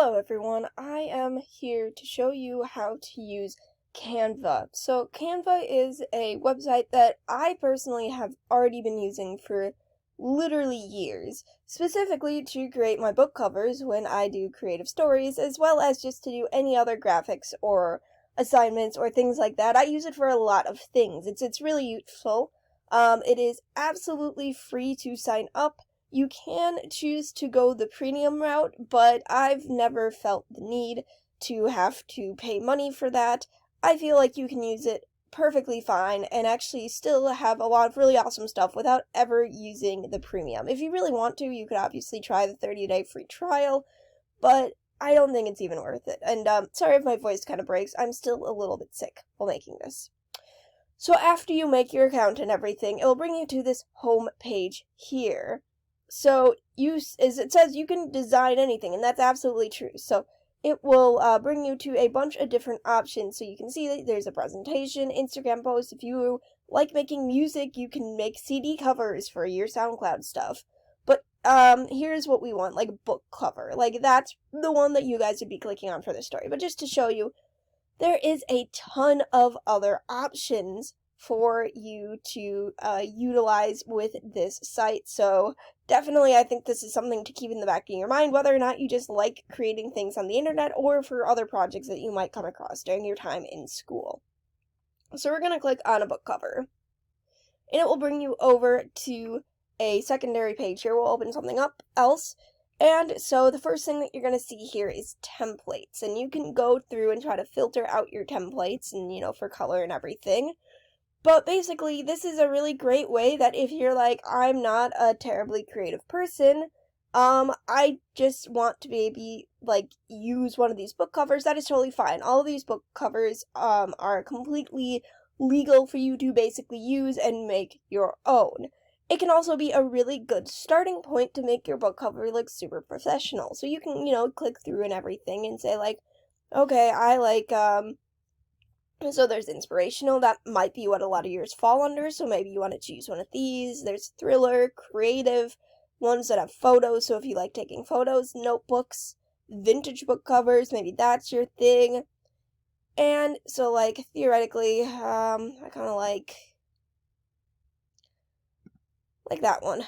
Hello everyone, I am here to show you how to use Canva. So Canva is a website that I personally have already been using for literally years, specifically to create my book covers when I do creative stories, as well as just to do any other graphics or assignments or things like that. I use it for a lot of things. It's really useful. It is absolutely free to sign up. You can choose to go the premium route, but I've never felt the need to have to pay money for that. I feel like you can use it perfectly fine and actually still have a lot of really awesome stuff without ever using the premium. If you really want to, you could obviously try the 30-day free trial, but I don't think it's even worth it. And sorry if my voice kind of breaks. I'm still a little bit sick while making this. So after you make your account and everything, it will bring you to this home page here. So as it says, you can design anything, and that's absolutely true. So it will bring you to a bunch of different options. So you can see that there's a presentation, Instagram post. If you like making music, you can make CD covers for your SoundCloud stuff. But here's what we want, like a book cover. Like that's the one that you guys would be clicking on for this story. But just to show you, there is a ton of other options for you to utilize with this site. So definitely I think this is something to keep in the back of your mind, whether or not you just like creating things on the internet or for other projects that you might come across during your time in school. So we're going to click on a book cover, and it will bring you over to a secondary page here. We'll open something up else. And so the first thing that you're going to see here is templates, and you can go through and try to filter out your templates and, for color and everything. But basically, this is a really great way that if you're like, I'm not a terribly creative person, I just want to maybe, use one of these book covers, that is totally fine. All of these book covers, are completely legal for you to basically use and make your own. It can also be a really good starting point to make your book cover look super professional. So you can, click through and everything and say, okay, I like, so there's inspirational, that might be what a lot of yours fall under, so maybe you want to choose one of these. There's thriller, creative, ones that have photos, so if you like taking photos, notebooks, vintage book covers, maybe that's your thing. And so, theoretically, I kind of like that one.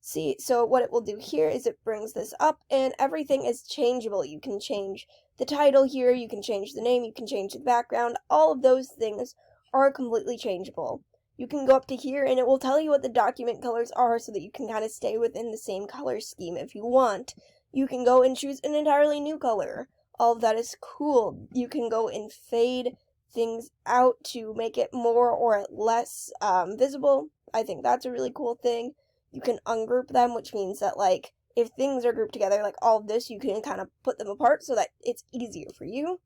See, so what it will do here is it brings this up, and everything is changeable. You can change the title here, you can change the name, you can change the background. All of those things are completely changeable. You can go up to here, and it will tell you what the document colors are so that you can kind of stay within the same color scheme if you want. You can go and choose an entirely new color. All of that is cool. You can go and fade things out to make it more or less visible. I think that's a really cool thing. You can ungroup them, which means that, if things are grouped together, all of this, you can kind of put them apart so that it's easier for you.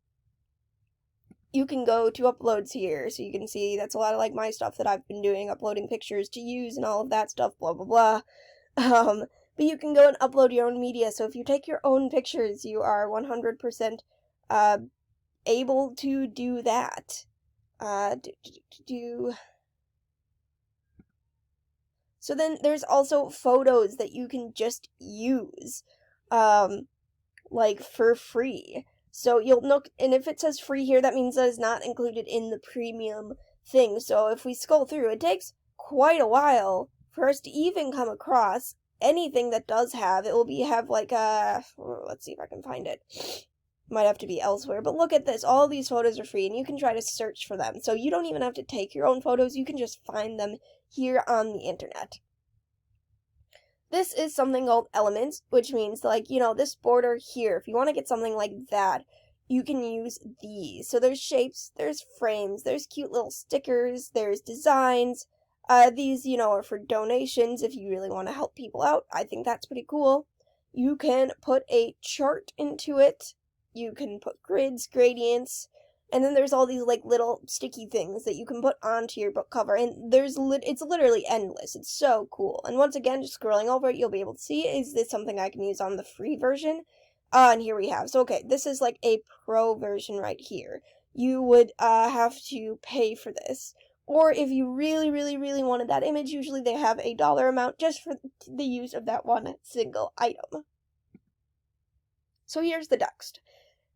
You can go to uploads here, so you can see that's a lot of, my stuff that I've been doing, uploading pictures to use and all of that stuff, blah, blah, blah. But you can go and upload your own media, so if you take your own pictures, you are 100% able to do that. So then there's also photos that you can just use, for free. So you'll look, and if it says free here, that means that it's not included in the premium thing. So if we scroll through, it takes quite a while for us to even come across anything that does have, it will have let's see if I can find it. Might have to be elsewhere, but look at this. All these photos are free, and you can try to search for them. So you don't even have to take your own photos, you can just find them here on the internet. This is something called elements, which means, this border here, if you want to get something like that, you can use these. So there's shapes, there's frames, there's cute little stickers, there's designs. These, are for donations if you really want to help people out. I think that's pretty cool. You can put a chart into it. You can put grids, gradients, and then there's all these little sticky things that you can put onto your book cover, and it's literally endless. It's so cool. And once again, just scrolling over it, you'll be able to see, is this something I can use on the free version? And here we have. So okay, this is a pro version right here. You would have to pay for this. Or if you really, really, really wanted that image, usually they have a dollar amount just for the use of that one single item. So here's the text.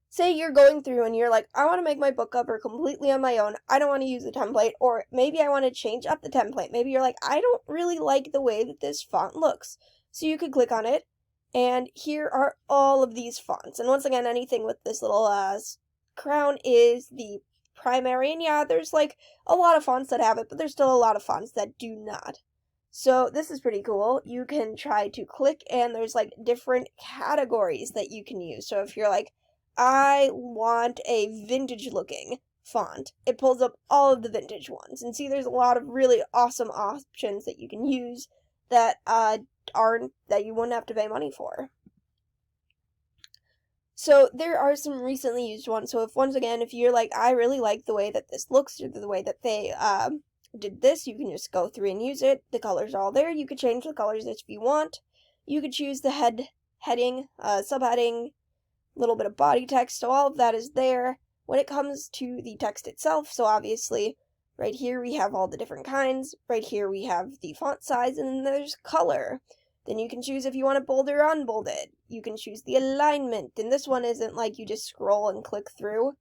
Say you're going through and you're like, I want to make my book cover completely on my own. I don't want to use a template, or maybe I want to change up the template. Maybe you're like, I don't really like the way that this font looks. So you could click on it, and here are all of these fonts. And once again, anything with this little crown is the primary. And yeah, there's like a lot of fonts that have it, but there's still a lot of fonts that do not. So this is pretty cool. You can try to click, and there's like different categories that you can use. So if you're like, I want a vintage looking font, it pulls up all of the vintage ones. And see, there's a lot of really awesome options that you can use that that you wouldn't have to pay money for. So there are some recently used ones. So if you're like, I really like the way that this looks, or the way that they did this, you can just go through and use it. The colors are all there. You could change the colors if you want. You could choose the heading, subheading, little bit of body text, so all of that is there. When it comes to the text itself, so obviously right here we have all the different kinds, right here we have the font size, and then there's color. Then you can choose if you want it bold or unbolded. You can choose the alignment, and this one isn't like you just scroll and click through.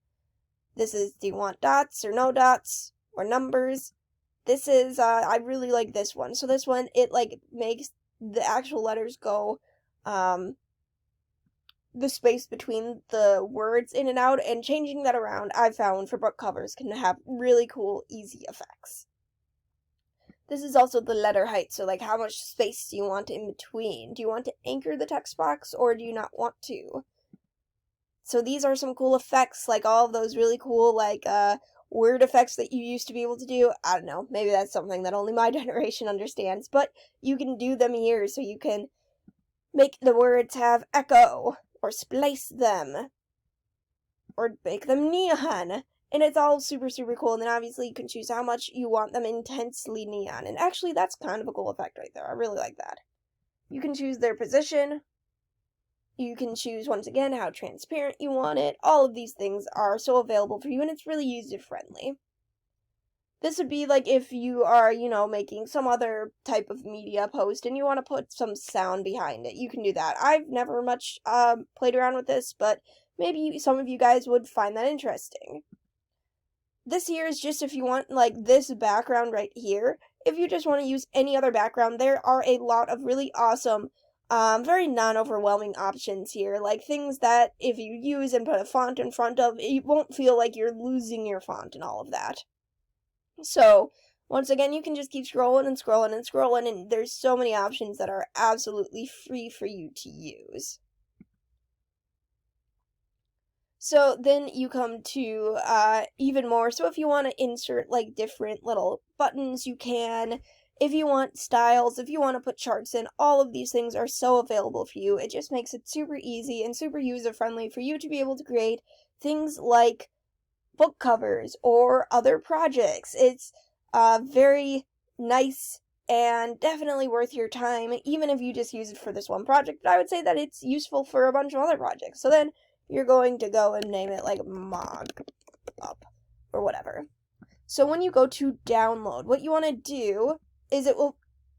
This is, do you want dots or no dots or numbers? This is, I really like this one. So this one, it like makes the actual letters go, the space between the words in and out, and changing that around, I've found, for book covers can have really cool, easy effects. This is also the letter height, so like how much space do you want in between? Do you want to anchor the text box, or do you not want to? So these are some cool effects, like all of those really cool, like, word effects that you used to be able to do. I don't know, maybe that's something that only my generation understands, but you can do them here, so you can make the words have echo, or splice them, or make them neon, and it's all super, super cool. And then obviously you can choose how much you want them intensely neon, and actually that's kind of a cool effect right there. I really like that. You can choose their position. You can choose, once again, how transparent you want it. All of these things are so available for you, and it's really user-friendly. This would be like if you are, making some other type of media post and you want to put some sound behind it. You can do that. I've never much played around with this, but maybe some of you guys would find that interesting. This here is just if you want, like, this background right here. If you just want to use any other background, there are a lot of really awesome, very non-overwhelming options here. Like, things that if you use and put a font in front of, it won't feel like you're losing your font and all of that. So, once again, you can just keep scrolling and scrolling and scrolling, and there's so many options that are absolutely free for you to use. So then you come to even more. So if you want to insert like different little buttons, you can. If you want styles, if you want to put charts in, all of these things are so available for you. It just makes it super easy and super user-friendly for you to be able to create things like book covers or other projects. It's very nice and definitely worth your time, even if you just use it for this one project. But I would say that it's useful for a bunch of other projects. So then you're going to go and name it like Mog Up or whatever. So when you go to download, what you want to do is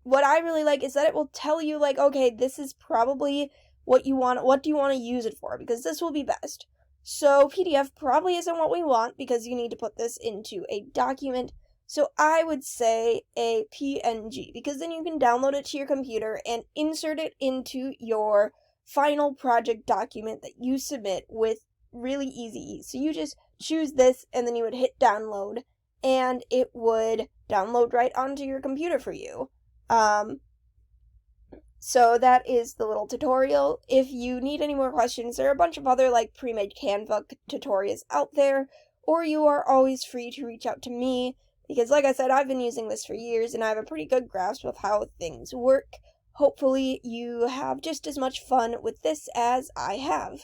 what I really like is that it will tell you like, okay, this is probably what do you want to use it for, because this will be best. So PDF probably isn't what we want because you need to put this into a document. So I would say a PNG, because then you can download it to your computer and insert it into your final project document that you submit with really easy ease. So you just choose this and then you would hit download and it would download right onto your computer for you. So that is the little tutorial. If you need any more questions, there are a bunch of other like pre-made Canva tutorials out there, or you are always free to reach out to me, because like I said, I've been using this for years and I have a pretty good grasp of how things work. Hopefully you have just as much fun with this as I have.